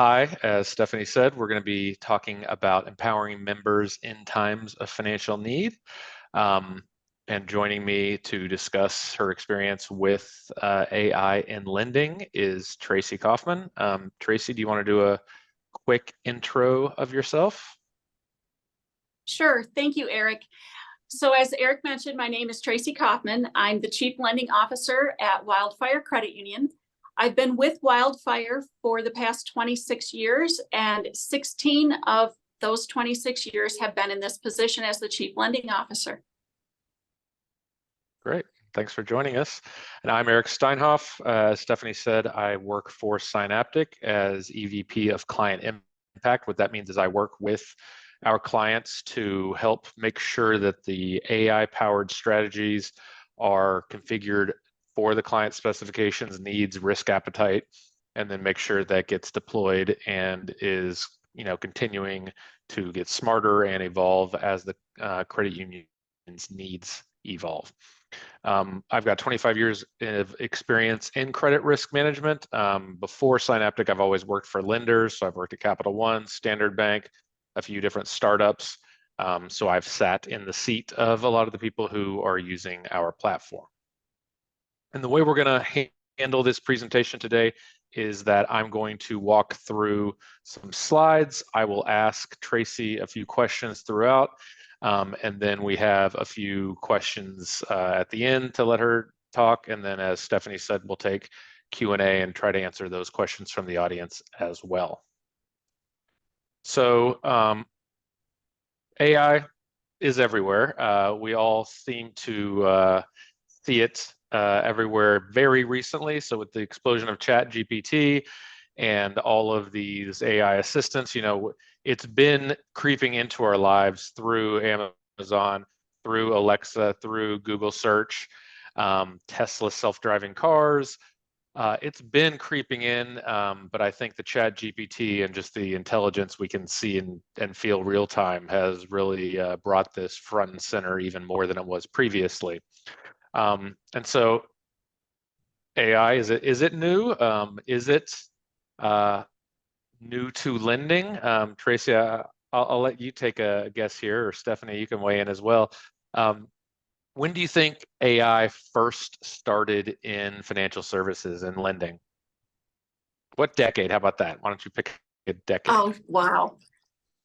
Hi, as Stephanie said, we're going to be talking about empowering members in times of financial need. And joining me to discuss her experience with AI in lending is Tracy Kaufman. Tracy, do you want to do a quick intro of yourself? Sure. Thank you, Eric. So as Eric mentioned, my name is Tracy Kaufman. I'm the Chief Lending Officer at Wildfire Credit Union. I've been with Wildfire for the past 26 years, and 16 of those 26 years have been in this position as the Chief Lending Officer. Great. Thanks for joining us. And I'm Eric Steinhoff. As Stephanie said, I work for Scienaptic as EVP of Client Impact. What that means is I work with our clients to help make sure that the AI-powered strategies are configured for the client specifications, needs, risk appetite, and then make sure that gets deployed and is continuing to get smarter and evolve as the credit union's needs evolve. I've got 25 years of experience in credit risk management. Before Scienaptic, I've always worked for lenders. So I've worked at Capital One, Standard Bank, a few different startups. So I've sat in the seat of a lot of the people who are using our platform. And the way we're going to handle this presentation today is that I'm going to walk through some slides. I will ask Tracy a few questions throughout. And then we have a few questions at the end to let her talk. And then, as Stephanie said, we'll take Q&A and try to answer those questions from the audience as well. So AI is everywhere. We all seem to see it everywhere very recently. So with the explosion of ChatGPT and all of these AI assistants, it's been creeping into our lives through Amazon, through Alexa, through Google search, Tesla self-driving cars. It's been creeping in, but I think the ChatGPT and just the intelligence we can see and feel real time has really brought this front and center even more than it was previously. And so AI, is it new? Is it new to lending? Tracy, I'll let you take a guess here, or Stephanie, you can weigh in as well. When do you think AI first started in financial services and lending? What decade? How about that? Why don't you pick a decade? Oh, wow.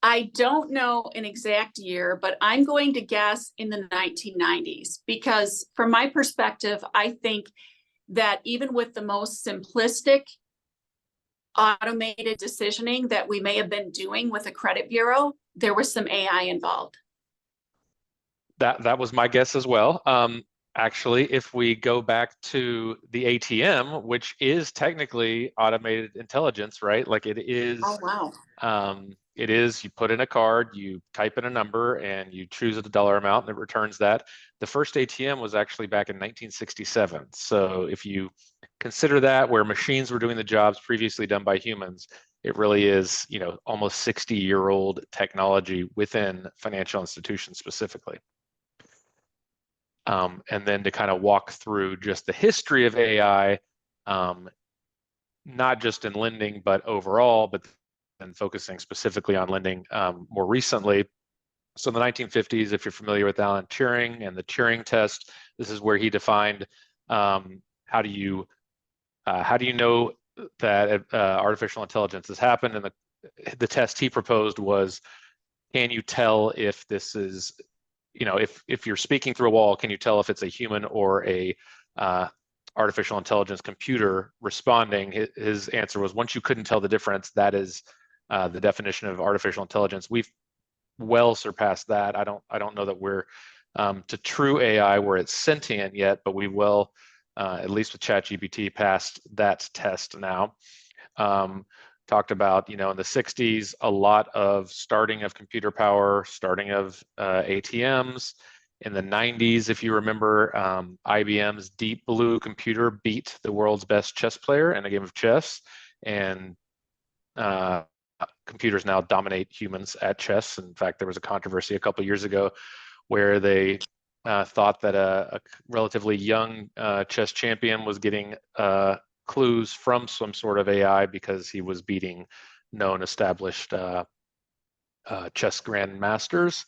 I don't know an exact year, but I'm going to guess in the 1990s, because from my perspective, I think that even with the most simplistic automated decisioning that we may have been doing with a credit bureau, there was some AI involved. That was my guess as well. Actually, if we go back to the ATM, which is technically automated intelligence, right? Like it is. Oh, wow. It is, you put in a card, you type in a number, and you choose a dollar amount, and it returns that. The first ATM was actually back in 1967. So if you consider that, where machines were doing the jobs previously done by humans, it really is, almost 60-year-old technology within financial institutions specifically. And then to kind of walk through just the history of AI, not just in lending, but overall, but and focusing specifically on lending more recently. So in the 1950s, if you're familiar with Alan Turing and the Turing test, this is where he defined how do you know that artificial intelligence has happened, and the test he proposed was, can you tell if this is, if you're speaking through a wall, can you tell if it's a human or a artificial intelligence computer responding? His answer was, once you couldn't tell the difference, that is the definition of artificial intelligence. We've well surpassed that. I don't know that we're to true AI where it's sentient yet, but we will, at least with ChatGPT, passed that test now. Talked about, in the 60s, a lot of starting of computer power, starting of ATMs. In the 90s, if you remember, IBM's Deep Blue computer beat the world's best chess player in a game of chess, and computers now dominate humans at chess. In fact, there was a controversy a couple of years ago where they thought that a relatively young chess champion was getting clues from some sort of AI because he was beating known established chess grandmasters.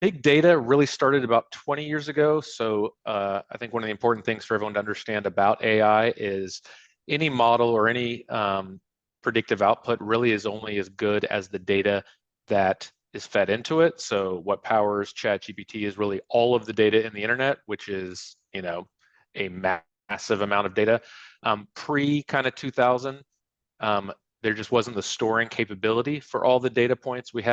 Big data really started about 20 years ago. So I think one of the important things for everyone to understand about AI is any model or any predictive output really is only as good as the data that is fed into it. So what powers ChatGPT is really all of the data in the internet, which is, a massive amount of data. Pre kind of 2000, there just wasn't the storing capability for all the data points we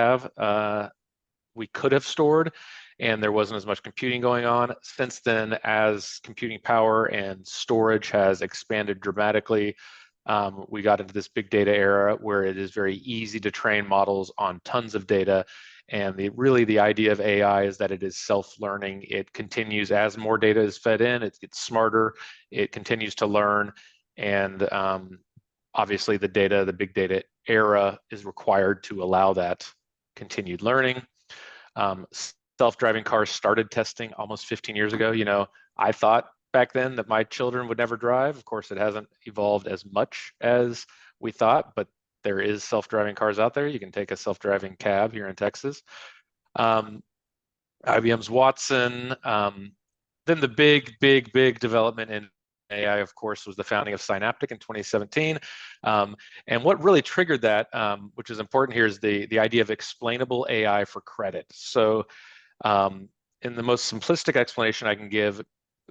could have stored, and there wasn't as much computing going on. Since then, as computing power and storage has expanded dramatically, we got into this big data era where it is very easy to train models on tons of data. And really the idea of AI is that it is self-learning. It continues as more data is fed in, it gets smarter, it continues to learn. And obviously the big data era is required to allow that continued learning. Self-driving cars started testing almost 15 years ago. I thought back then that my children would never drive. Of course, it hasn't evolved as much as we thought, but there is self-driving cars out there. You can take a self-driving cab here in Texas. IBM's Watson. Then the big development in AI, of course, was the founding of Scienaptic in 2017. And what really triggered that, which is important here, is the idea of explainable AI for credit. So in the most simplistic explanation I can give,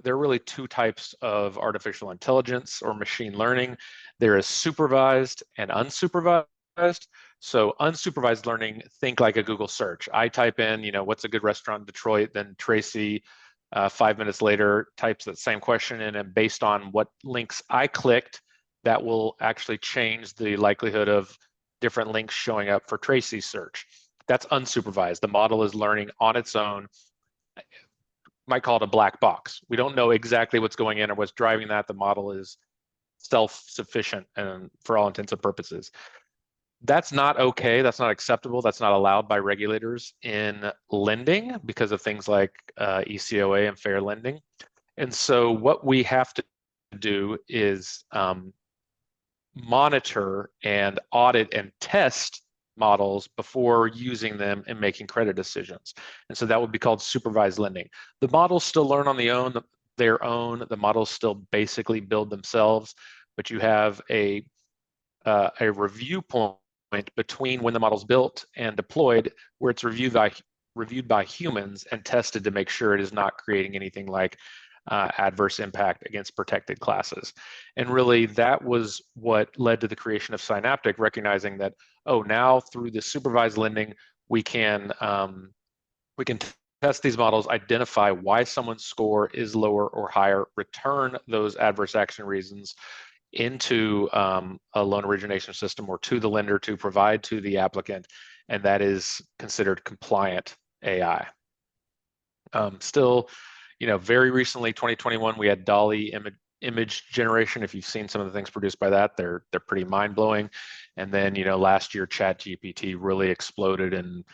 there are really two types of artificial intelligence or machine learning. There is supervised and unsupervised. So unsupervised learning, think like a Google search. I type in, what's a good restaurant in Detroit, then Tracy 5 minutes later types that same question in, and based on what links I clicked, that will actually change the likelihood of different links showing up for Tracy's search. That's unsupervised. The model is learning on its own. Might call it a black box. We don't know exactly what's going in or what's driving that. The model is self-sufficient and for all intents and purposes. That's not okay. That's not acceptable. That's not allowed by regulators in lending because of things like ECOA and fair lending. And so what we have to do is monitor and audit and test models before using them and making credit decisions. And so that would be called supervised lending. The models still learn on their own. The models still basically build themselves, but you have a review point between when the model's built and deployed, where it's reviewed by humans and tested to make sure it is not creating anything like adverse impact against protected classes. And really that was what led to the creation of Scienaptic, recognizing that, now through the supervised lending, we can test these models, identify why someone's score is lower or higher, return those adverse action reasons into a loan origination system or to the lender to provide to the applicant, and that is considered compliant AI. Still, very recently, 2021, we had DALL-E image generation. If you've seen some of the things produced by that, they're pretty mind-blowing. And then, last year, ChatGPT really exploded, and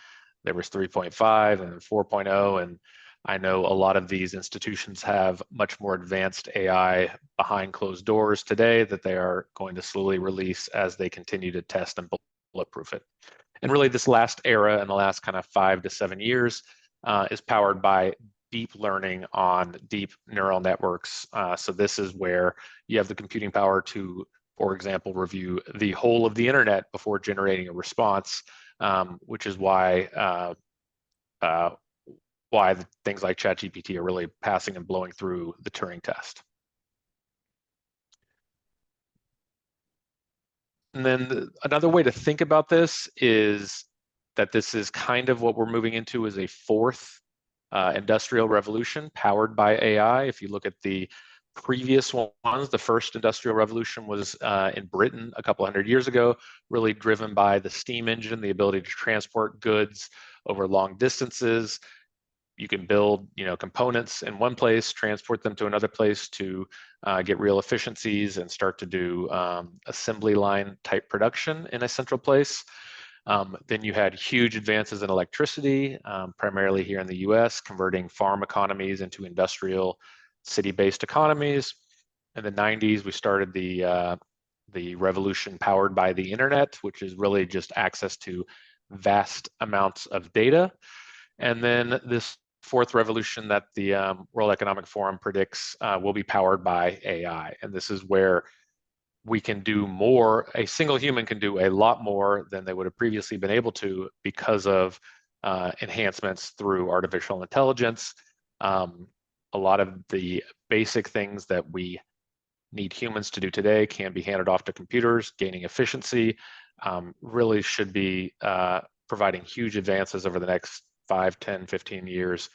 there was 3.5 and 4.0, and I know a lot of these institutions have much more advanced AI behind closed doors today that they are going to slowly release as they continue to test and bulletproof it. And really this last era in the last kind of 5 to 7 years is powered by deep learning on deep neural networks. So this is where you have the computing power to, for example, review the whole of the internet before generating a response, which is why things like ChatGPT are really passing and blowing through the Turing test. And then another way to think about this is that this is kind of what we're moving into is a fourth industrial revolution powered by AI. If you look at the previous ones, the first industrial revolution was in Britain a couple hundred years ago, really driven by the steam engine, the ability to transport goods over long distances. You can build, components in one place, transport them to another place to get real efficiencies and start to do assembly line type production in a central place. Then you had huge advances in electricity, primarily here in the US, converting farm economies into industrial city-based economies. In the 90s, we started the the revolution powered by the internet, which is really just access to vast amounts of data. And then this fourth revolution that the World Economic Forum predicts will be powered by AI. And this is where we can do more. A single human can do a lot more than they would have previously been able to because of enhancements through artificial intelligence. A lot of the basic things that we need humans to do today can be handed off to computers, gaining efficiency, really should be providing huge advances over the next 5, 10, 15 years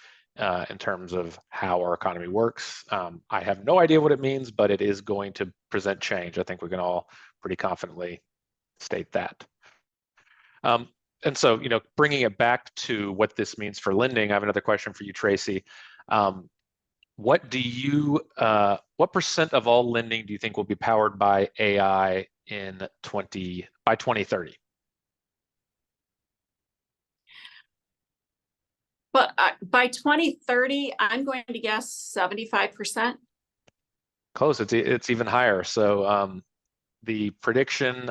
in terms of how our economy works. I have no idea what it means, but it is going to present change. I think we can all pretty confidently state that. And so, bringing it back to what this means for lending, I have another question for you, Tracy. What percent of all lending do you think will be powered by AI by 2030? But by 2030, I'm going to guess 75%. Close. It's even higher. So the prediction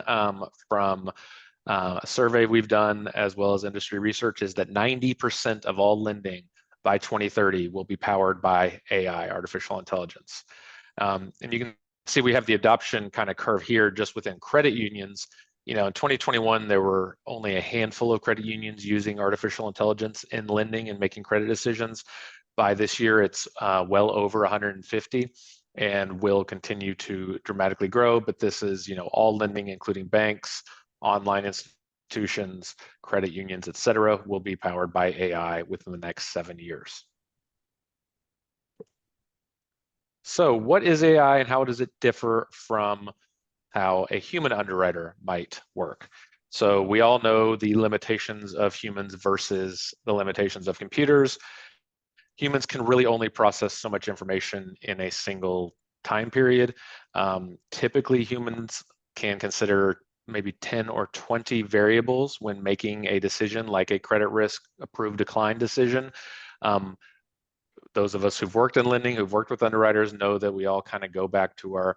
from a survey we've done as well as industry research is that 90% of all lending by 2030 will be powered by AI, artificial intelligence. And you can see we have the adoption kind of curve here just within credit unions. In 2021, there were only a handful of credit unions using artificial intelligence in lending and making credit decisions. By this year, it's well over 150 and will continue to dramatically grow. But this is, all lending, including banks, online institutions, credit unions, et cetera, will be powered by AI within the next 7 years. So what is AI and how does it differ from how a human underwriter might work? So we all know the limitations of humans versus the limitations of computers. Humans can really only process so much information in a single time period. Typically, humans can consider maybe 10 or 20 variables when making a decision like a credit risk approve decline decision. Those of us who've worked in lending, who've worked with underwriters know that we all kind of go back to our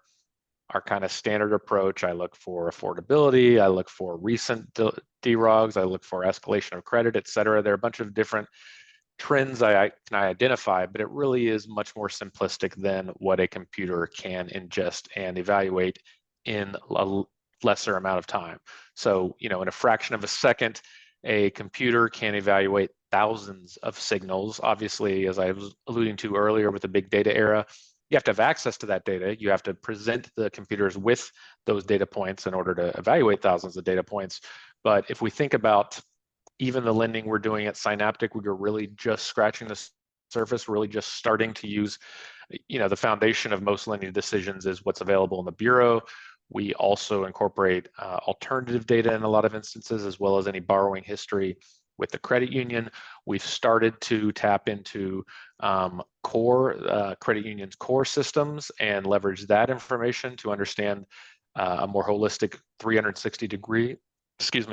kind of standard approach. I look for affordability, I look for recent DROGs, I look for escalation of credit, et cetera. There are a bunch of different trends I can identify, but it really is much more simplistic than what a computer can ingest and evaluate in a lesser amount of time. So, in a fraction of a second, a computer can evaluate thousands of signals. Obviously, as I was alluding to earlier with the big data era, you have to have access to that data. You have to present the computers with those data points in order to evaluate thousands of data points. But if we think about even the lending we're doing at Scienaptic, we're really just scratching the surface, really just starting to use, the foundation of most lending decisions is what's available in the bureau. We also incorporate alternative data in a lot of instances, as well as any borrowing history with the credit union. We've started to tap into credit union's core systems and leverage that information to understand a more holistic 360-degree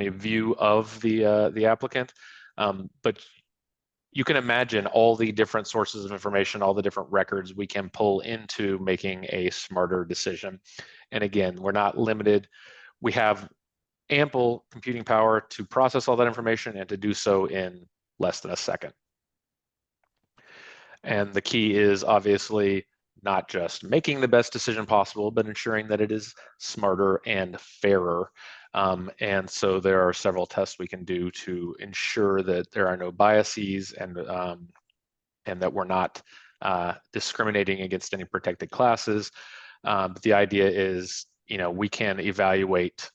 view of the applicant. But you can imagine all the different sources of information, all the different records we can pull into making a smarter decision. And again, we're not limited. We have ample computing power to process all that information and to do so in less than a second. And the key is obviously not just making the best decision possible, but ensuring that it is smarter and fairer. And so there are several tests we can do to ensure that there are no biases and that we're not discriminating against any protected classes. But the idea is, we can evaluate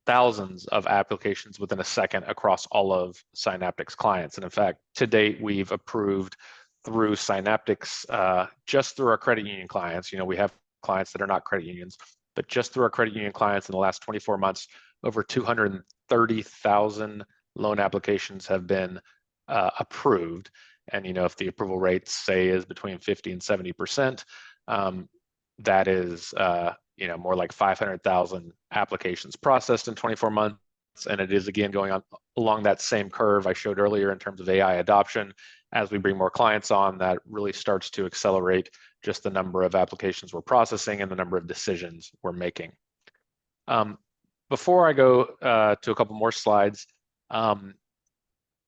thousands of applications within a second across all of Scienaptic's clients. And in fact, to date, we've approved through Scienaptic's, just through our credit union clients. We have clients that are not credit unions, but just through our credit union clients in the last 24 months, over 230,000 loan applications have been approved. And, if the approval rate, say, is between 50 and 70%, that is, more like 500,000 applications processed in 24 months. And it is, again, going on along that same curve I showed earlier in terms of AI adoption. As we bring more clients on, that really starts to accelerate just the number of applications we're processing and the number of decisions we're making. Before I go to a couple more slides,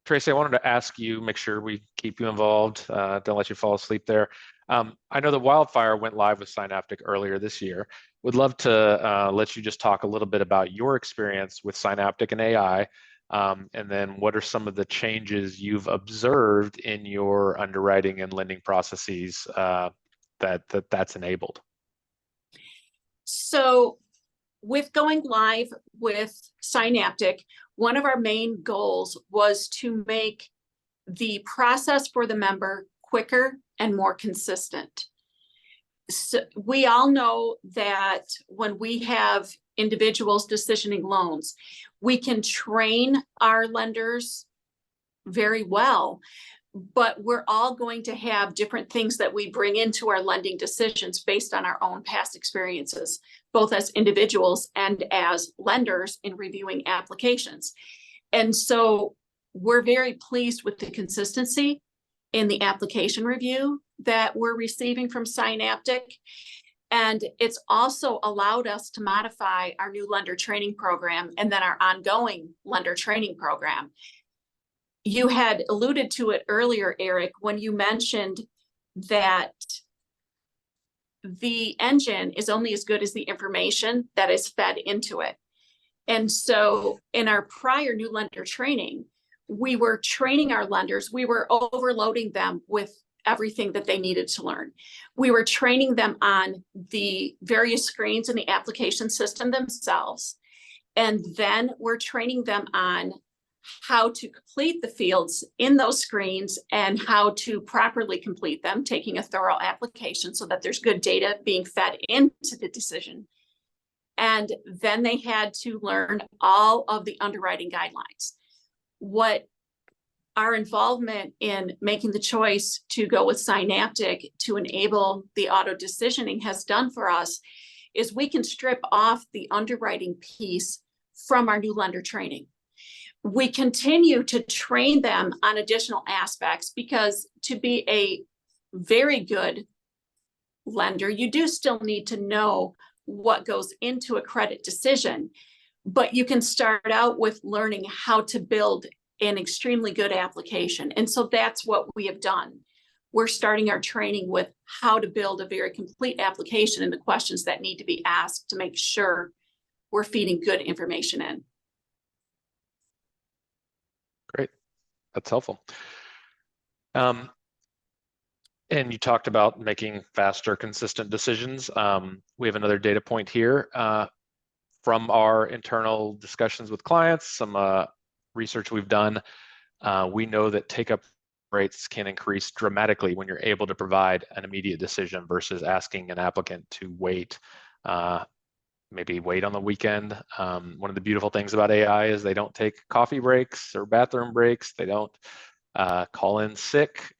Tracy, I wanted to ask you, make sure we keep you involved, don't let you fall asleep there. I know that Wildfire went live with Scienaptic earlier this year. Would love to let you just talk a little bit about your experience with Scienaptic and AI, and then what are some of the changes you've observed in your underwriting and lending processes that's enabled? So with going live with Scienaptic, one of our main goals was to make the process for the member quicker and more consistent. So we all know that when we have individuals decisioning loans, we can train our lenders very well, but we're all going to have different things that we bring into our lending decisions based on our own past experiences, both as individuals and as lenders in reviewing applications. And so we're very pleased with the consistency in the application review that we're receiving from Scienaptic. And it's also allowed us to modify our new lender training program and then our ongoing lender training program. You had alluded to it earlier, Eric, when you mentioned that the engine is only as good as the information that is fed into it. And so in our prior new lender training, we were training our lenders, we were overloading them with everything that they needed to learn. We were training them on the various screens in the application system themselves. And then we're training them on how to complete the fields in those screens and how to properly complete them, taking a thorough application so that there's good data being fed into the decision. And then they had to learn all of the underwriting guidelines. What our involvement in making the choice to go with Scienaptic to enable the auto decisioning has done for us is we can strip off the underwriting piece from our new lender training. We continue to train them on additional aspects because to be a very good lender, you do still need to know what goes into a credit decision, but you can start out with learning how to build an extremely good application. And so that's what we have done. We're starting our training with how to build a very complete application and the questions that need to be asked to make sure we're feeding good information in. Great, that's helpful. And you talked about making faster, consistent decisions. We have another data point here from our internal discussions with clients, some research we've done. We know that take-up rates can increase dramatically when you're able to provide an immediate decision versus asking an applicant to wait, maybe wait on the weekend. One of the beautiful things about AI is they don't take coffee breaks or bathroom breaks. They don't call in sick.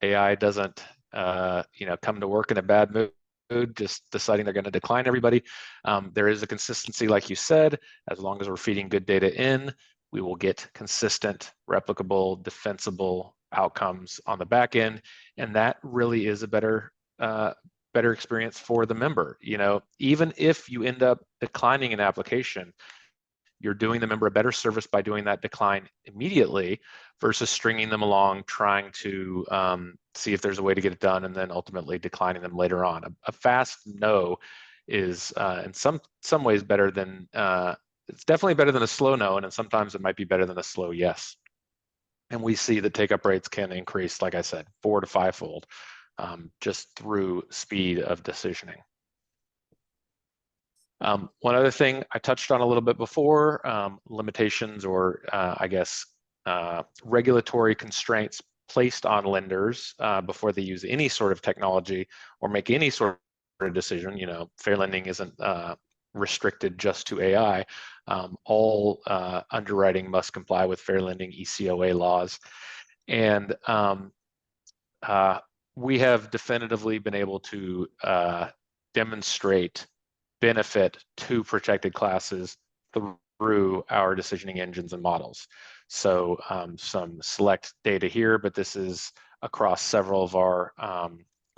AI doesn't, come to work in a bad mood, just deciding they're going to decline everybody. There is a consistency, like you said. As long as we're feeding good data in, we will get consistent, replicable, defensible outcomes on the back end, and that really is a better experience for the member. Even if you end up declining an application, you're doing the member a better service by doing that decline immediately versus stringing them along, trying to see if there's a way to get it done, and then ultimately declining them later on. A fast no is in some ways better than, it's definitely better than a slow no, and sometimes it might be better than a slow yes. And we see that take-up rates can increase, like I said, 4 to 5-fold just through speed of decisioning. One other thing I touched on a little bit before, limitations or regulatory constraints placed on lenders before they use any sort of technology or make any sort of decision. Fair lending isn't restricted just to AI. All underwriting must comply with fair lending ECOA laws. And we have definitively been able to demonstrate benefit to protected classes through our decisioning engines and models. So some select data here, but this is across several of our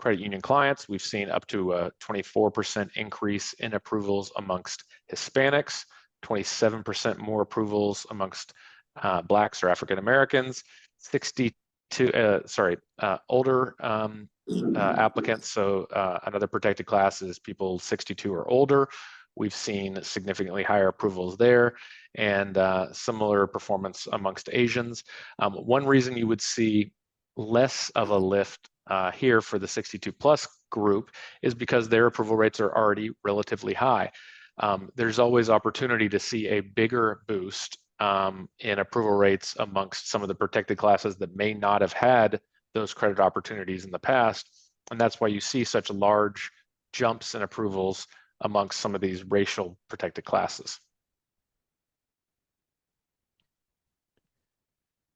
credit union clients. We've seen up to a 24% increase in approvals amongst Hispanics, 27% more approvals amongst Blacks or African Americans, older applicants. So another protected class is people 62 or older. We've seen significantly higher approvals there, and similar performance amongst Asians. One reason you would see less of a lift here for the 62 plus group is because their approval rates are already relatively high. There's always opportunity to see a bigger boost in approval rates amongst some of the protected classes that may not have had those credit opportunities in the past. And that's why you see such large jumps in approvals amongst some of these racial protected classes.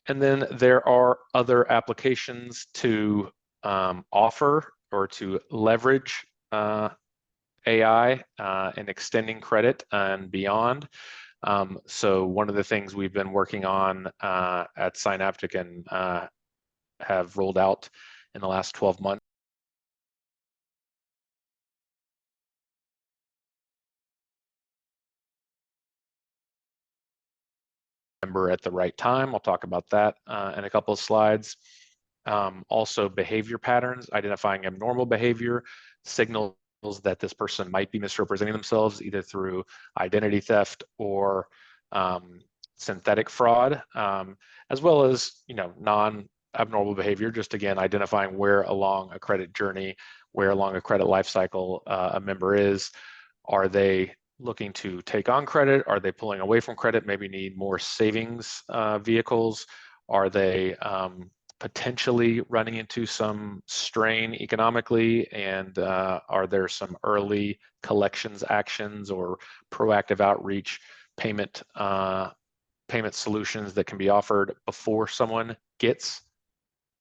And then there are other applications to offer or to leverage AI and extending credit and beyond. So one of the things we've been working on at Scienaptic and have rolled out in the last 12 months at the right time. I'll talk about that in a couple of slides. Also behavior patterns, identifying abnormal behavior, signals that this person might be misrepresenting themselves either through identity theft or synthetic fraud, as well as non-abnormal behavior, just again identifying where along a credit journey, where along a credit life cycle a member is. Are they looking to take on credit? Are they pulling away from credit, maybe need more savings vehicles? Are they potentially running into some strain economically? And are there some early collections actions or proactive outreach payment solutions that can be offered before someone gets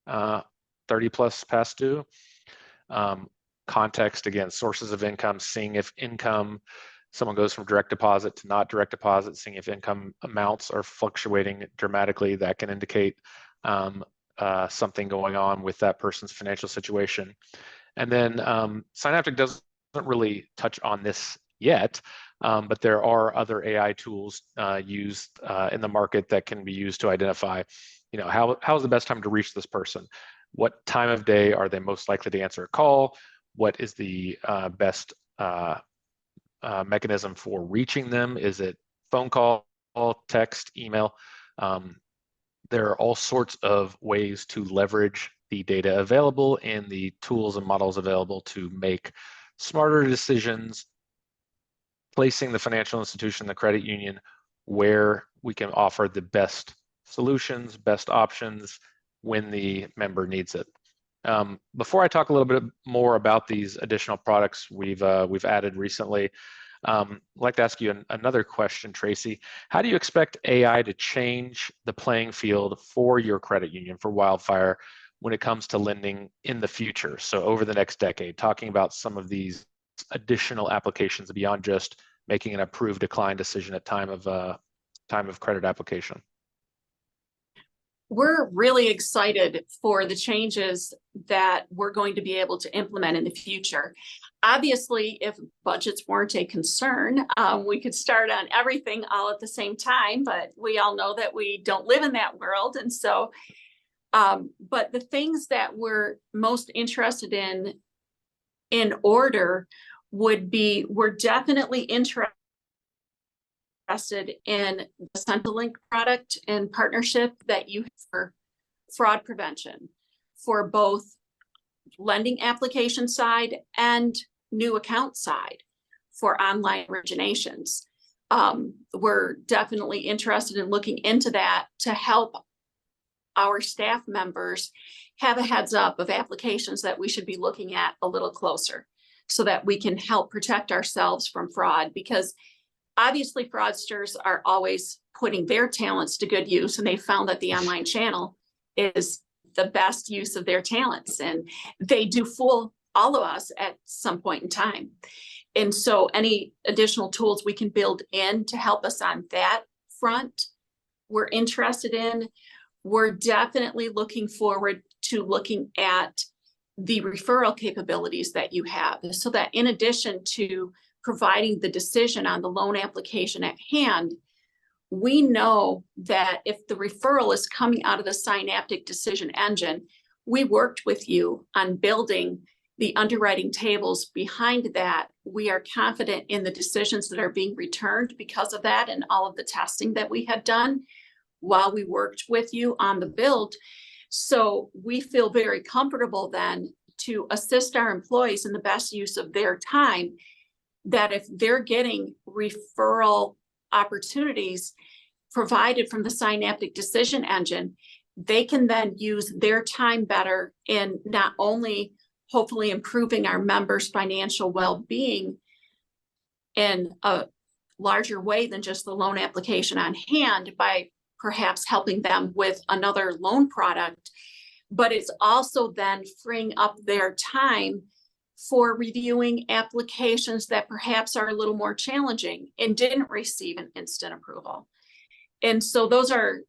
30 plus past due? Context, again, sources of income, seeing if someone goes from direct deposit to not direct deposit, seeing if income amounts are fluctuating dramatically, that can indicate something going on with that person's financial situation. And then Scienaptic doesn't really touch on this yet, but there are other AI tools used in the market that can be used to identify, how's the best time to reach this person? What time of day are they most likely to answer a call? What is the best mechanism for reaching them? Is it phone call, text, email? There are all sorts of ways to leverage the data available and the tools and models available to make smarter decisions, placing the financial institution, the credit union, where we can offer the best solutions, best options when the member needs it. Before I talk a little bit more about these additional products we've added recently, I'd like to ask you another question, Tracy. How do you expect AI to change the playing field for your credit union, for Wildfire, when it comes to lending in the future? So over the next decade, talking about some of these additional applications beyond just making an approve decline decision at time of credit application. We're really excited for the changes that we're going to be able to implement in the future. Obviously, if budgets weren't a concern, we could start on everything all at the same time, but we all know that we don't live in that world. And so, but the things that we're most interested in order would be, we're definitely interested in the Centrelink product and partnership that you have for fraud prevention for both lending application side and new account side for online originations. We're definitely interested in looking into that to help our staff members have a heads up of applications that we should be looking at a little closer so that we can help protect ourselves from fraud, because obviously fraudsters are always putting their talents to good use, and they found that the online channel is the best use of their talents, and they do fool all of us at some point in time. And so any additional tools we can build in to help us on that front, we're interested in. We're definitely looking forward to looking at the referral capabilities that you have, so that in addition to providing the decision on the loan application at hand, we know that if the referral is coming out of the Scienaptic decision engine, we worked with you on building the underwriting tables behind that. We are confident in the decisions that are being returned because of that and all of the testing that we had done while we worked with you on the build. So we feel very comfortable then to assist our employees in the best use of their time, that if they're getting referral opportunities provided from the Scienaptic decision engine, they can then use their time better in not only hopefully improving our members' financial well-being in a larger way than just the loan application on hand by perhaps helping them with another loan product, but it's also then freeing up their time for reviewing applications that perhaps are a little more challenging and didn't receive an instant approval. And so those are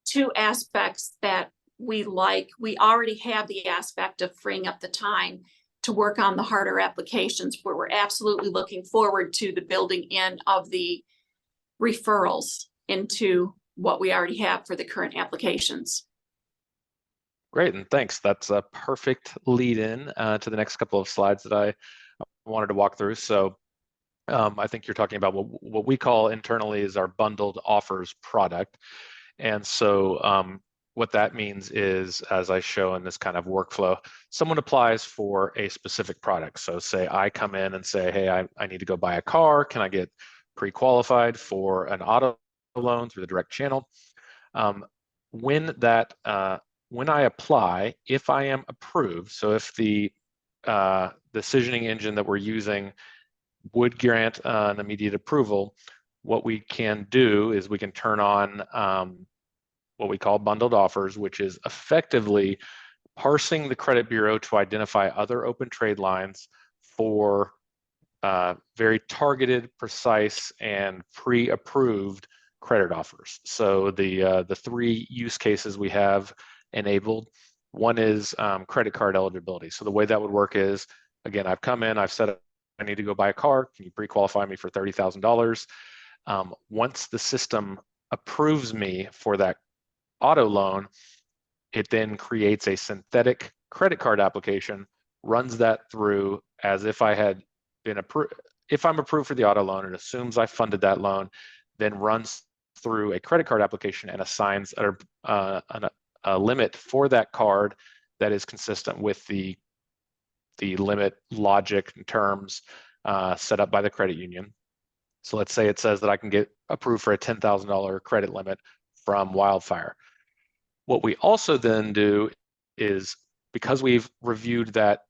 two aspects that we like. We already have the aspect of freeing up the time to work on the harder applications, where we're absolutely looking forward to the building in of the referrals into what we already have for the current applications. Great, and thanks. That's a perfect lead in to the next couple of slides that I wanted to walk through. So I think you're talking about what we call internally is our bundled offers product. And so what that means is, as I show in this kind of workflow, someone applies for a specific product. So say I come in and say, hey, I need to go buy a car. Can I get pre-qualified for an auto loan through the direct channel? When I apply, if I am approved, so if the decisioning engine that we're using would grant an immediate approval, what we can do is we can turn on what we call bundled offers, which is effectively parsing the credit bureau to identify other open trade lines for very targeted, precise, and pre-approved credit offers. So the three use cases we have enabled, one is credit card eligibility. So the way that would work is, again, I've come in, I've said I need to go buy a car. Can you pre-qualify me for $30,000? Once the system approves me for that auto loan, it then creates a synthetic credit card application, runs that through as if I had been approved. If I'm approved for the auto loan, it assumes I funded that loan, then runs through a credit card application and assigns a limit for that card that is consistent with the limit logic and terms set up by the credit union. So let's say it says that I can get approved for a $10,000 credit limit from Wildfire. What we also then do is, because we've reviewed that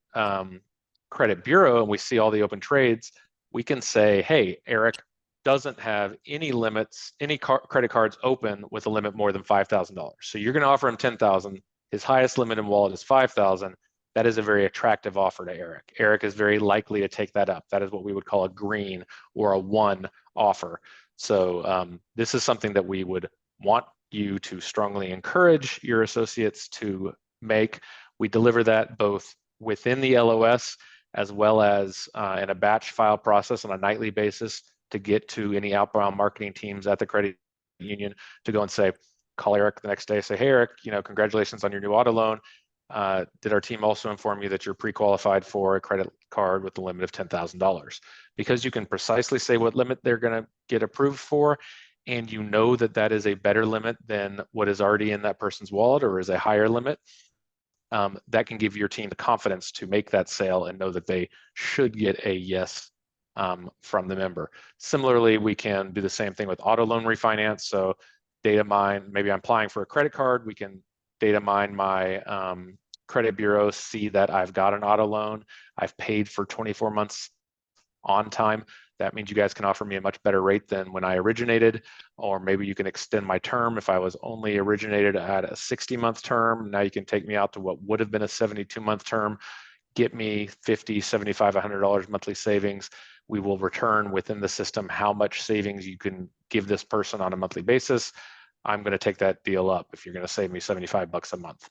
credit bureau and we see all the open trades, we can say, hey, Eric doesn't have any limits, any credit cards open with a limit more than $5,000. So you're going to offer him $10,000. His highest limit in wallet is $5,000. That is a very attractive offer to Eric. Eric is very likely to take that up. That is what we would call a green or a one offer. So this is something that we would want you to strongly encourage your associates to make. We deliver that both within the LOS as well as in a batch file process on a nightly basis to get to any outbound marketing teams at the credit union to go and say, call Eric the next day, say, hey, Eric, congratulations on your new auto loan. Did our team also inform you that you're pre-qualified for a credit card with a limit of $10,000? Because you can precisely say what limit they're going to get approved for, and you know that that is a better limit than what is already in that person's wallet or is a higher limit, that can give your team the confidence to make that sale and know that they should get a yes from the member. Similarly, we can do the same thing with auto loan refinance. So data mine, maybe I'm applying for a credit card, we can data mine my credit bureau, see that I've got an auto loan, I've paid for 24 months on time. That means you guys can offer me a much better rate than when I originated, or maybe you can extend my term. If I was only originated at a 60-month term, now you can take me out to what would have been a 72-month term, get me $50, $75, $100 monthly savings. We will return within the system how much savings you can give this person on a monthly basis. I'm going to take that deal up if you're going to save me $75 a month.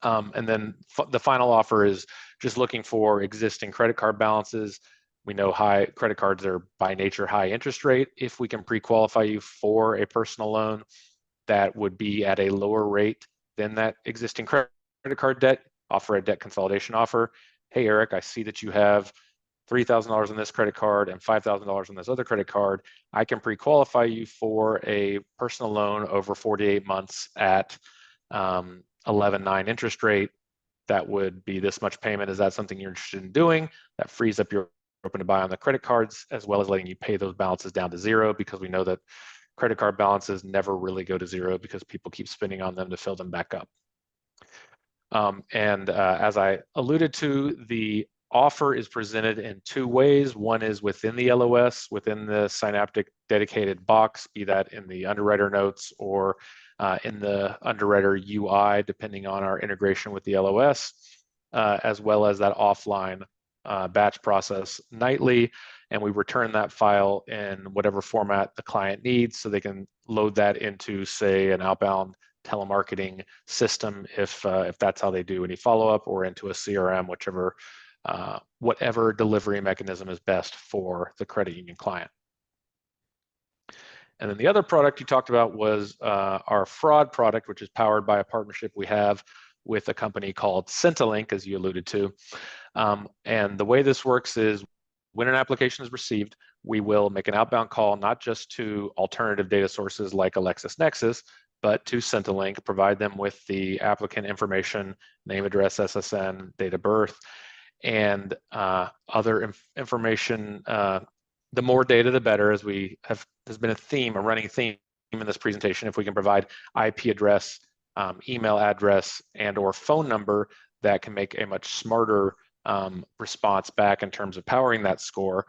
And then the final offer is just looking for existing credit card balances. We know high credit cards are by nature high interest rate. If we can pre-qualify you for a personal loan that would be at a lower rate than that existing credit card debt, offer a debt consolidation offer. Hey, Eric, I see that you have $3,000 on this credit card and $5,000 on this other credit card. I can pre-qualify you for a personal loan over 48 months at 11.9 interest rate. That would be this much payment. Is that something you're interested in doing? That frees up your open to buy on the credit cards, as well as letting you pay those balances down to zero, because we know that credit card balances never really go to zero because people keep spending on them to fill them back up. As I alluded to, the offer is presented in two ways. One is within the LOS, within the Scienaptic dedicated box, be that in the underwriter notes or in the underwriter UI, depending on our integration with the LOS, as well as that offline batch process nightly. And we return that file in whatever format the client needs, so they can load that into, say, an outbound telemarketing system if that's how they do any follow-up, or into a CRM, whatever delivery mechanism is best for the credit union client. And then the other product you talked about was our fraud product, which is powered by a partnership we have with a company called Centilink, as you alluded to. And the way this works is, when an application is received, we will make an outbound call, not just to alternative data sources like LexisNexis, but to Centilink, provide them with the applicant information, name, address, SSN, date of birth, and other information. The more data, the better, as has been a running theme in this presentation. If we can provide IP address, email address, and or phone number, that can make a much smarter response back in terms of powering that score.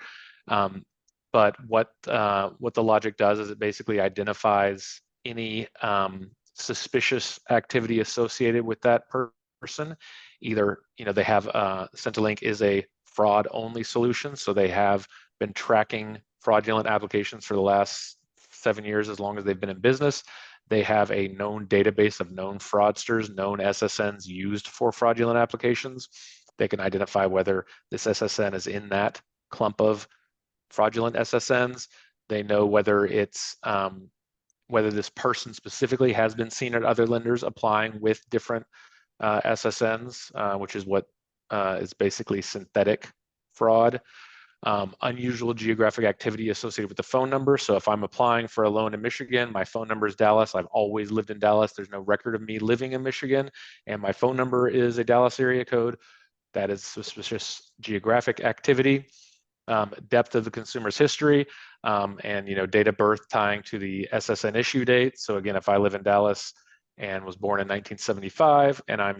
But what the logic does is it basically identifies any suspicious activity associated with that person. Either, they have Centilink is a fraud-only solution, so they have been tracking fraudulent applications for the last 7 years, as long as they've been in business. They have a known database of known fraudsters, known SSNs used for fraudulent applications. They can identify whether this SSN is in that clump of fraudulent SSNs. They know whether it's whether this person specifically has been seen at other lenders applying with different SSNs, which is what is basically synthetic fraud. Unusual geographic activity associated with the phone number. So if I'm applying for a loan in Michigan, my phone number is Dallas. I've always lived in Dallas. There's no record of me living in Michigan, and my phone number is a Dallas area code. That is suspicious geographic activity. Depth of the consumer's history, and date of birth tying to the SSN issue date. So again, if I live in Dallas and was born in 1975, and I'm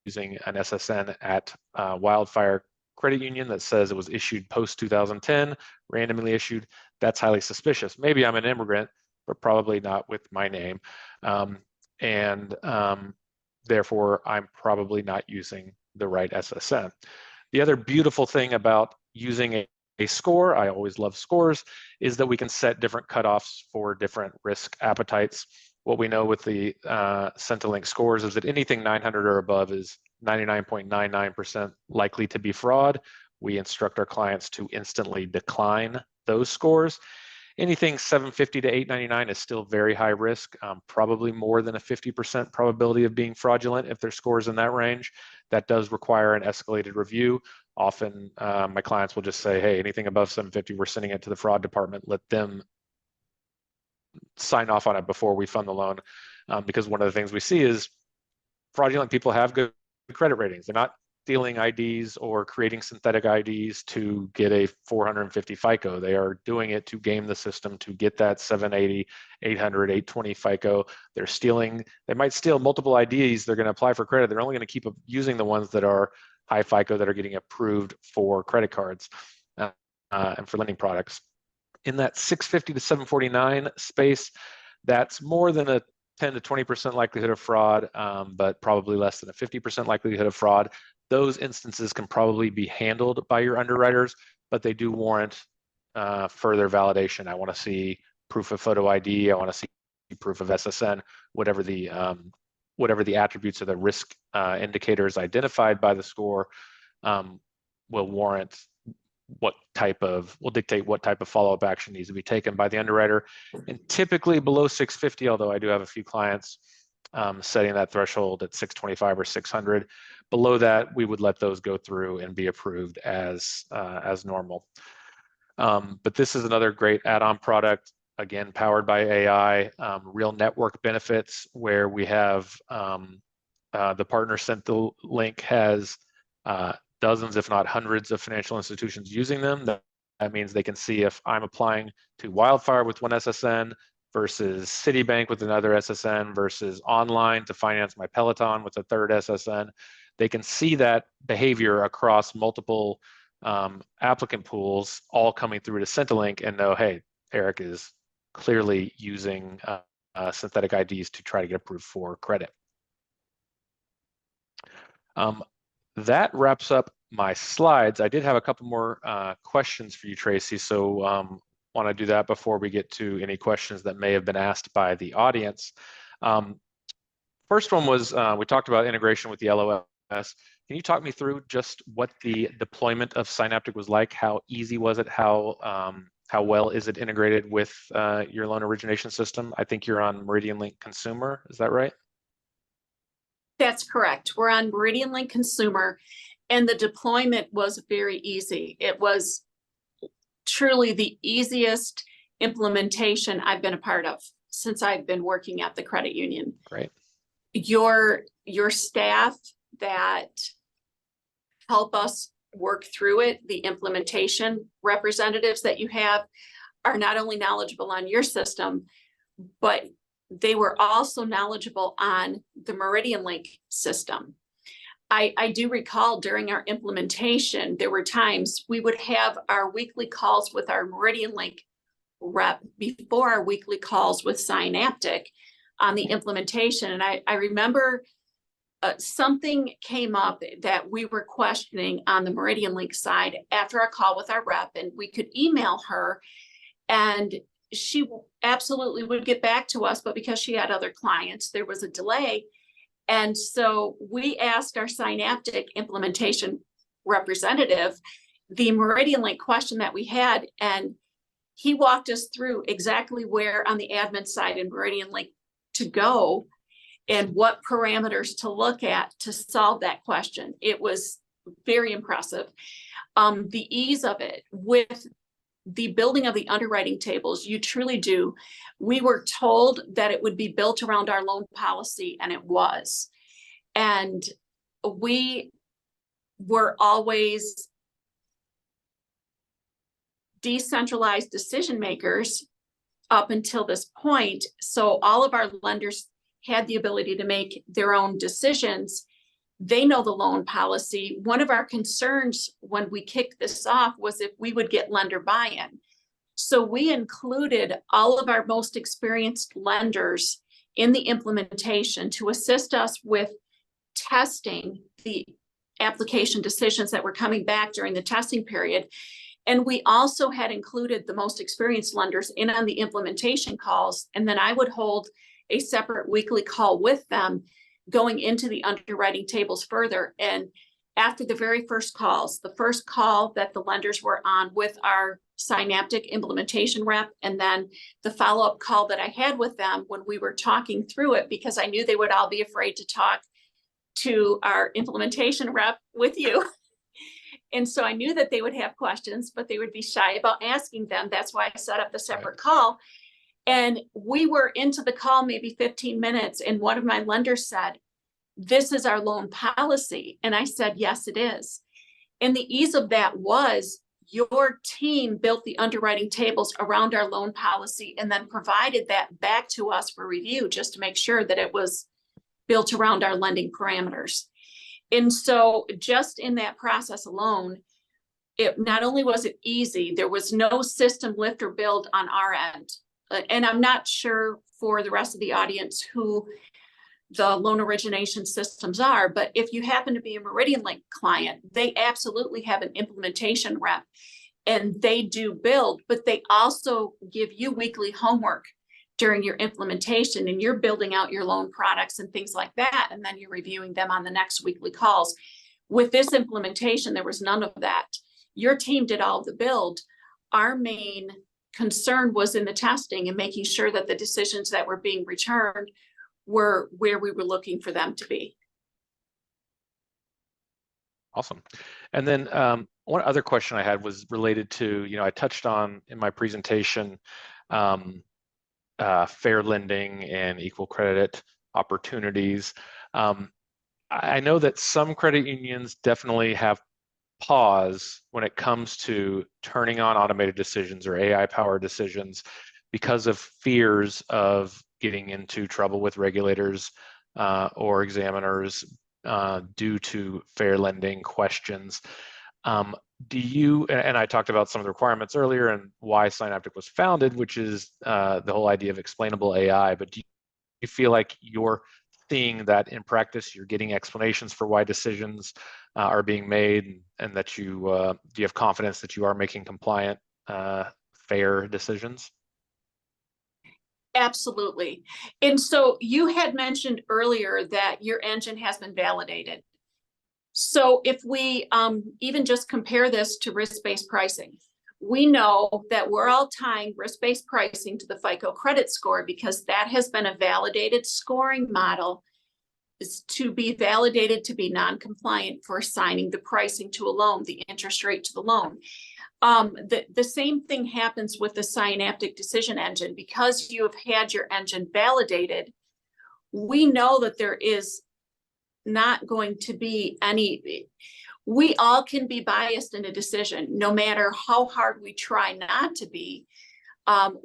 using an SSN at Wildfire Credit Union that says it was issued post 2010, randomly issued, that's highly suspicious. Maybe I'm an immigrant, but probably not with my name, and therefore I'm probably not using the right SSN. The other beautiful thing about using a score, I always love scores, is that we can set different cutoffs for different risk appetites. What we know with the Centilink scores is that anything 900 or above is 99.99% likely to be fraud. We instruct our clients to instantly decline those scores. Anything 750 to 899 is still very high risk, probably more than a 50% probability of being fraudulent if their scores in that range. That does require an escalated review. Often my clients will just say, hey, anything above 750, we're sending it to the fraud department. Let them sign off on it before we fund the loan. Because one of the things we see is fraudulent people have good credit ratings. They're not stealing IDs or creating synthetic IDs to get a 450 FICO. They are doing it to game the system to get that 780, 800, 820 FICO. They might steal multiple IDs. They're going to apply for credit. They're only going to keep using the ones that are high FICO, that are getting approved for credit cards and for lending products. In that 650 to 749 space, that's more than a 10 to 20% likelihood of fraud, but probably less than a 50% likelihood of fraud. Those instances can probably be handled by your underwriters, but they do warrant further validation. I want to see proof of photo ID. I want to see proof of SSN, whatever the whatever the attributes of the risk indicators identified by the score will dictate what type of follow-up action needs to be taken by the underwriter. And typically below 650, although I do have a few clients setting that threshold at 625 or 600. Below that, we would let those go through and be approved as normal. But this is another great add-on product, again, powered by AI, real network benefits where we have the partner sent the link has dozens, if not hundreds of financial institutions using them. That means they can see if I'm applying to Wildfire with one SSN versus Citibank with another SSN versus online to finance my Peloton with a third SSN. They can see that behavior across multiple applicant pools all coming through to Centrelink and know, hey, Eric is clearly using synthetic IDs to try to get approved for credit. That wraps up my slides. I did have a couple more questions for you, Tracy, so want to do that before we get to any questions that may have been asked by the audience. First one was, we talked about integration with the LOS. Can you talk me through just what the deployment of Scienaptic was like? How easy was it? How well is it integrated with your loan origination system? I think you're on Meridian Link Consumer, is that right? That's correct. We're on Meridian Link Consumer, and the deployment was very easy. It was truly the easiest implementation I've been a part of since I've been working at the credit union. Great. Your staff that help us work through it, the implementation representatives that you have, are not only knowledgeable on your system, but they were also knowledgeable on the Meridian Link system. I do recall during our implementation, there were times we would have our weekly calls with our Meridian Link rep before our weekly calls with Scienaptic on the implementation. And I remember something came up that we were questioning on the Meridian Link side after our call with our rep, and we could email her, and she absolutely would get back to us, but because she had other clients, there was a delay. And so we asked our Scienaptic implementation representative the Meridian Link question that we had, and he walked us through exactly where on the admin side in Meridian Link to go and what parameters to look at to solve that question. It was very impressive. The ease of it with the building of the underwriting tables, you truly do. We were told that it would be built around our loan policy, and it was. And we were always decentralized decision makers up until this point. So all of our lenders had the ability to make their own decisions. They know the loan policy. One of our concerns when we kicked this off was if we would get lender buy-in. So we included all of our most experienced lenders in the implementation to assist us with testing the application decisions that were coming back during the testing period. And we also had included the most experienced lenders in on the implementation calls. And then I would hold a separate weekly call with them going into the underwriting tables further. And after the very first calls, the first call that the lenders were on with our Scienaptic implementation rep, and then the follow-up call that I had with them when we were talking through it, because I knew they would all be afraid to talk to our implementation rep with you. And so I knew that they would have questions, but they would be shy about asking them. That's why I set up the separate call. And we were into the call maybe 15 minutes, and one of my lenders said, "This is our loan policy." And I said, "Yes, it is." And the ease of that was your team built the underwriting tables around our loan policy and then provided that back to us for review just to make sure that it was built around our lending parameters. And so just in that process alone, it not only was it easy, there was no system lift or build on our end. And I'm not sure for the rest of the audience who the loan origination systems are, but if you happen to be a Meridian Link client, they absolutely have an implementation rep and they do build, but they also give you weekly homework during your implementation, and you're building out your loan products and things like that, and then you're reviewing them on the next weekly calls. With this implementation, there was none of that. Your team did all of the build. Our main concern was in the testing and making sure that the decisions that were being returned were where we were looking for them to be. Awesome. And then one other question I had was related to, I touched on in my presentation, fair lending and equal credit opportunities. I know that some credit unions definitely have pause when it comes to turning on automated decisions or AI-powered decisions because of fears of getting into trouble with regulators or examiners due to fair lending questions. Do you, and I talked about some of the requirements earlier and why Scienaptic was founded, which is the whole idea of explainable AI, but do you feel like you're seeing that in practice, you're getting explanations for why decisions are being made, and that you do you have confidence that you are making compliant, fair decisions? Absolutely. And so you had mentioned earlier that your engine has been validated. So if we even just compare this to risk-based pricing, we know that we're all tying risk-based pricing to the FICO credit score because that has been a validated scoring model, is to be validated to be non-compliant for assigning the pricing to a loan, the interest rate to the loan. The same thing happens with the Scienaptic decision engine. Because you have had your engine validated, we know that there is not going to be any, we all can be biased in a decision, no matter how hard we try not to be.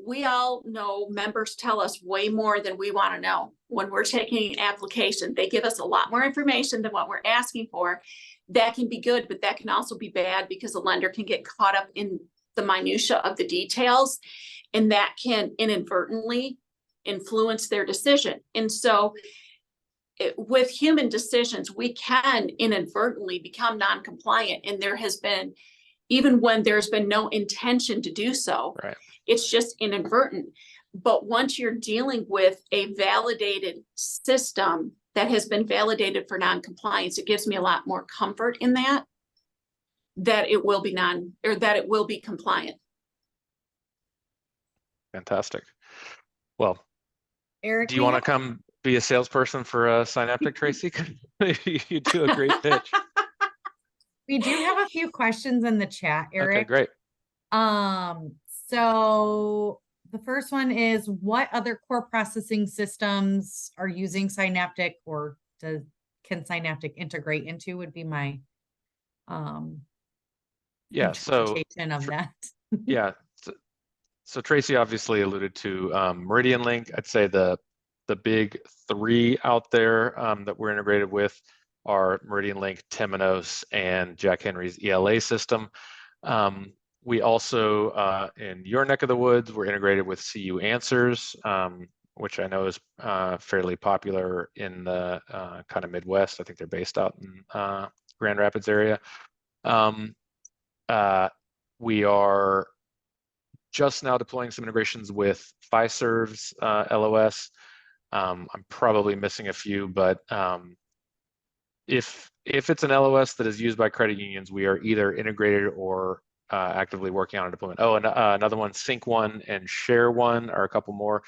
We all know members tell us way more than we want to know. When we're taking an application, they give us a lot more information than what we're asking for. That can be good, but that can also be bad because the lender can get caught up in the minutia of the details, and that can inadvertently influence their decision. And so with human decisions, we can inadvertently become non-compliant, and there has been, even when there's been no intention to do so, right, it's just inadvertent. But once you're dealing with a validated system that has been validated for non-compliance, it gives me a lot more comfort in that it will be that it will be compliant. fantastic. Well, Eric, do you want to come be a salesperson for Scienaptic, Tracy? You do a great pitch. We do have a few questions in the chat, Eric. Okay, great. So the first one is, what other core processing systems are using Scienaptic, or can Scienaptic integrate into, would be my interpretation of that. Yeah. So Tracy obviously alluded to Meridian Link. I'd say the big three out there that we're integrated with are Meridian Link, Temenos, and Jack Henry's ELA system. We also, in your neck of the woods, we're integrated with CU Answers, which I know is fairly popular in the kind of Midwest. I think they're based out in Grand Rapids area. We are just now deploying some integrations with Fiserv's LOS. I'm probably missing a few, but if it's an LOS that is used by credit unions, we are either integrated or actively working on a deployment. Oh, and another one, Sync One and Share One are a couple more,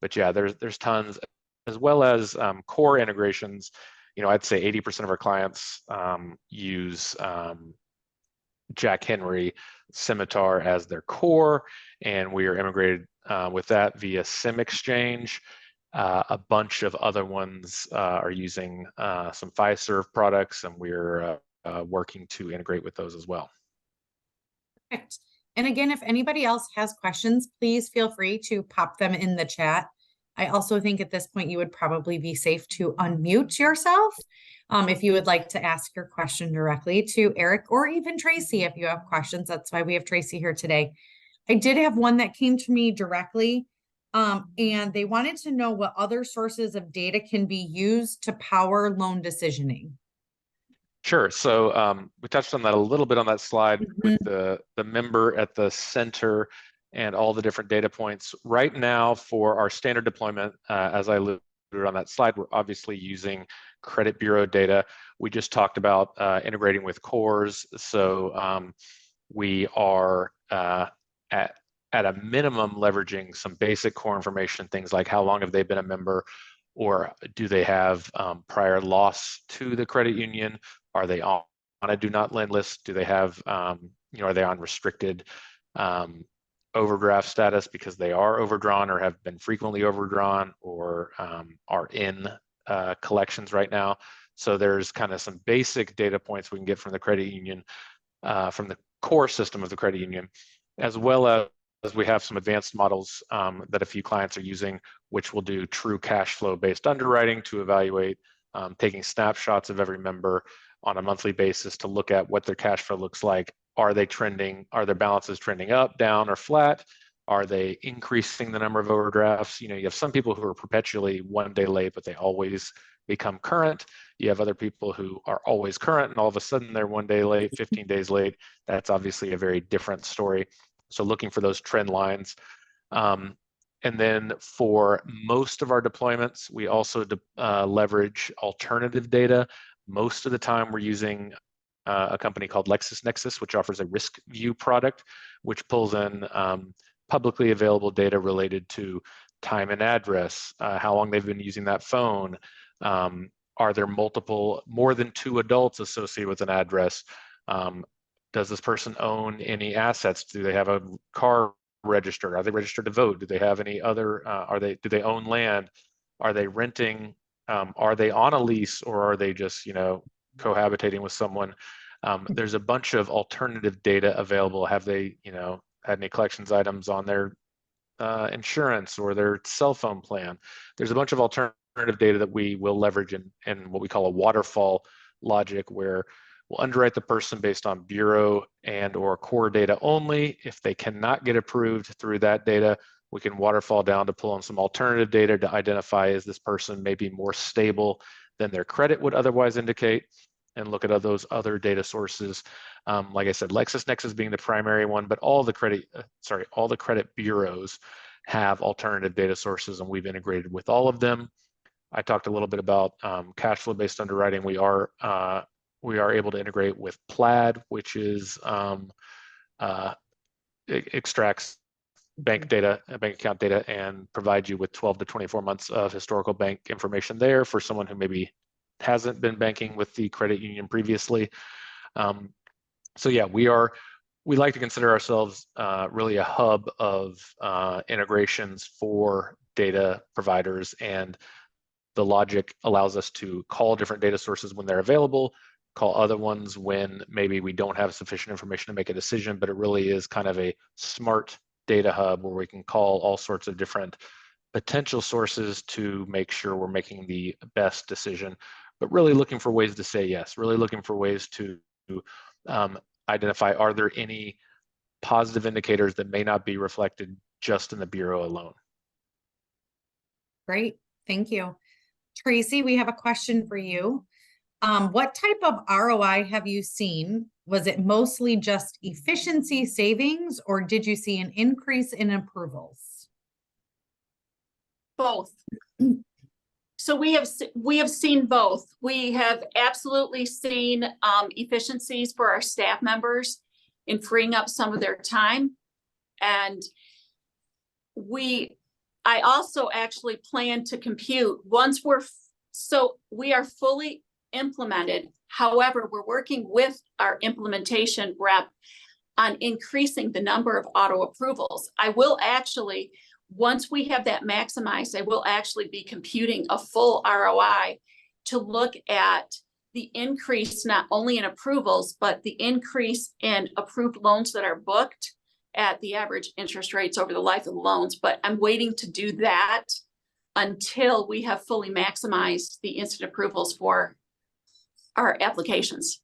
but yeah, there's tons, as well as core integrations. I'd say 80% of our clients use Jack Henry Scimitar as their core, and we are integrated with that via SIM Exchange. A bunch of other ones are using some Fiserv products, and we're working to integrate with those as well. Perfect. And again, if anybody else has questions, please feel free to pop them in the chat. I also think at this point you would probably be safe to unmute yourself if you would like to ask your question directly to Eric or even Tracy if you have questions. That's why we have Tracy here today. I did have one that came to me directly, and they wanted to know what other sources of data can be used to power loan decisioning. Sure. So we touched on that a little bit on that slide with the member at the center. and all the different data points. Right now, for our standard deployment, as I alluded on that slide, we're obviously using credit bureau data. We just talked about integrating with cores. So we are at a minimum leveraging some basic core information, things like how long have they been a member, or do they have prior loss to the credit union? Are they on a do not lend list? Do they have, are they on restricted overdraft status because they are overdrawn or have been frequently overdrawn, or are in collections right now? So there's kind of some basic data points we can get from the credit union, from the core system of the credit union, as well as we have some advanced models that a few clients are using, which will do true cash flow based underwriting to evaluate, taking snapshots of every member on a monthly basis to look at what their cash flow looks like. Are they trending? Are their balances trending up, down, or flat? Are they increasing the number of overdrafts? You have some people who are perpetually 1 day late, but they always become current. You have other people who are always current and all of a sudden they're 1 day late, 15 days late. That's obviously a very different story. So looking for those trend lines. And then for most of our deployments, we also leverage alternative data. Most of the time we're using a company called LexisNexis, which offers a risk view product, which pulls in publicly available data related to time and address, how long they've been using that phone. Are there more than 2 adults associated with an address? Does this person own any assets? Do they have a car registered? Are they registered to vote? Do they have any other, do they own land? Are they renting? Are they on a lease, or are they just, cohabitating with someone? There's a bunch of alternative data available. Have they, had any collections items on their insurance or their cell phone plan? There's a bunch of alternative data that we will leverage in what we call a waterfall logic, where we'll underwrite the person based on bureau and or core data only. If they cannot get approved through that data, we can waterfall down to pull in some alternative data to identify, is this person maybe more stable than their credit would otherwise indicate, and look at those other data sources. Like I said, LexisNexis being the primary one, but all the credit bureaus have alternative data sources, and we've integrated with all of them. I talked a little bit about cash flow based underwriting. We are able to integrate with Plaid, which is extracts bank account data, and provides you with 12 to 24 months of historical bank information there for someone who maybe hasn't been banking with the credit union previously. So yeah, we like to consider ourselves really a hub of integrations for data providers, and the logic allows us to call different data sources when they're available, call other ones when maybe we don't have sufficient information to make a decision, but it really is kind of a smart data hub where we can call all sorts of different potential sources to make sure we're making the best decision, but really looking for ways to say yes, really looking for ways to identify, are there any positive indicators that may not be reflected just in the bureau alone? Great, thank you. Tracy, we have a question for you. What type of ROI have you seen? Was it mostly just efficiency savings, or did you see an increase in approvals? Both. So we have seen both. We have absolutely seen efficiencies for our staff members in freeing up some of their time. And I also actually plan to compute once we are fully implemented. However, we're working with our implementation rep on increasing the number of auto approvals. I will actually, once we have that maximized, I will actually be computing a full ROI to look at the increase not only in approvals, but the increase in approved loans that are booked at the average interest rates over the life of the loans. But I'm waiting to do that until we have fully maximized the instant approvals for our applications.